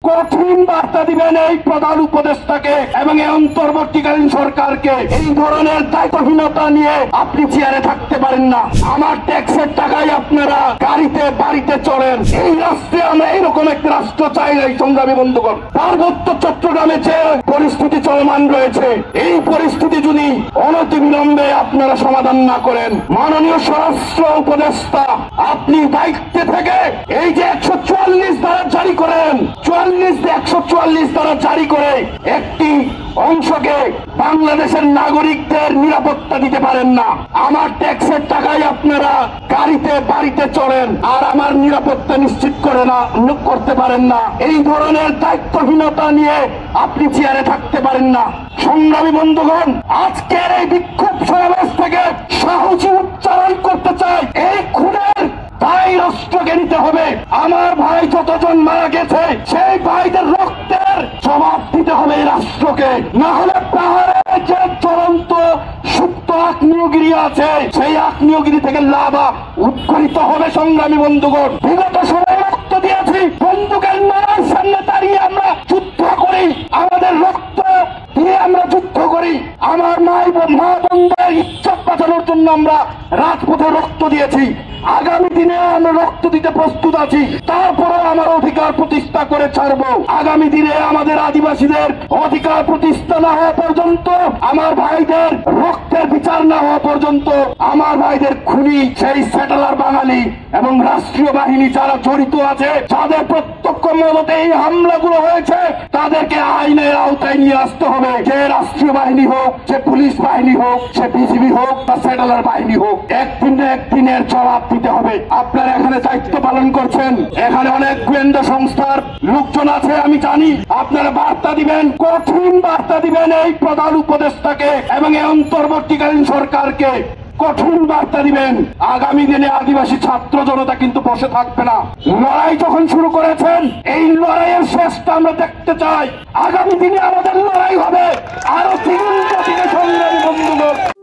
কঠিন বার্তা দিবেন এই প্রধান উপদেষ্টাকে এবং এই অন্তর্বর্তীকালীন সরকারকে। এই ধরনের দায়িত্বহীনতা নিয়ে আপনি চেয়ারে থাকতে পারেন না। আমার ট্যাক্সের টাকায় আপনারা গাড়িতে বাড়িতে চলেন। এই রাষ্ট্রে আমরা এইরকম একটা রাষ্ট্র চাই না। সংগ্রামী বন্ধুগণ, পার্বত্য চট্টগ্রামে যে পরিস্থিতি চলমান রয়েছে, এই পরিস্থিতি যদি অনতিবিলম্বে আপনারা সমাধান না করেন, মাননীয় স্বরাষ্ট্র উপদেষ্টা আপনি দায়িত্বে থেকে এই যে 144 ধারা জারি করেন, 144 ধারা জারি করে একটি অংশকে বাংলাদেশের নাগরিকদের নিরাপত্তা দিতে পারেন না। আমার ট্যাক্সের টাকায় আপনারা গাড়িতে বাড়িতে চলেন আর আমার নিরাপত্তা নিশ্চিত করতে পারেন না। এই ধরনের দায়িত্বহীনতা নিয়ে আপনি চেয়ারে থাকতে পারেন না। সংগ্রামী বন্ধুগণ, আজকের এই বিক্ষোভ সমাবেশ থেকে সাহসী উচ্চারণ করতে চাই, এই খুনের দায় রাষ্ট্রকে নিতে হবে। আমার ভাই যতজন মারা গেছে সেই ভাইদের রক্তের জবাব দিতে হবে এই রাষ্ট্রকে। না হলে পাহাড়ে যে চলন্ত সুপ্ত আগ্নেয়গিরি আছে, সেই আগ্নেয়গিরি থেকে লাভা উৎকলিত হবে। সংগ্রামী বন্ধুগণ, বিগত সময় রক্ত দিয়েছি, বন্দুকের মারার সামনে দাঁড়িয়ে আমরা যুদ্ধ করি, আমাদের রক্ত দিয়ে আমরা যুদ্ধ করি। আমার মা বোনদের ইজ্জত বাঁচানোর জন্য আমরা রাজপথে রক্ত দিয়েছি। আগামী দিনে আমরা রক্ত দিতে প্রস্তুত আছি। তারপরে আমার অধিকার প্রতিষ্ঠা করে ছাড়বো। আগামী দিনে আমাদের আদিবাসীদের অধিকার প্রতিষ্ঠা না হওয়া পর্যন্ত, আমার ভাইদের রক্তের বিচার না হওয়া পর্যন্ত, আমার ভাইদের খুনি সেই স্যাটেলার বাঙালি এবং রাষ্ট্রীয় বাহিনী যারা জড়িত আছে, যাদের প্রত্যক্ষ মদতে এই হামলাগুলো হয়েছে, তাদেরকে আইনের আওতায় নিয়ে আসতে হবে। যে রাষ্ট্রীয় বাহিনী হোক, যে পুলিশ বাহিনী হোক, সে বিজিবি হোক বা স্যাটেলার বাহিনী হোক, একদিন না একদিনের জবাব দিতে হবে। আপনারা এখানে দায়িত্ব পালন করছেন, এখানে অনেক গোয়েন্দা সংস্থার লোকজন আছে, আমি জানি। আপনারা বার্তা দিবেন, কঠিন বার্তা দিবেন এই প্রধান উপদেষ্টাকে এবং এই অন্তর্বর্তীকালীন সরকারকে। কঠিন বার্তা দিবেন। আগামী দিনে আদিবাসী ছাত্র জনতা কিন্তু বসে থাকবে না। লড়াই যখন শুরু করেছেন, এই লড়াইয়ের শেষটা আমরা দেখতে চাই। আগামী দিনে আমাদের লড়াই হবে আরো 3 সংগ্রামী বন্ধুগণ।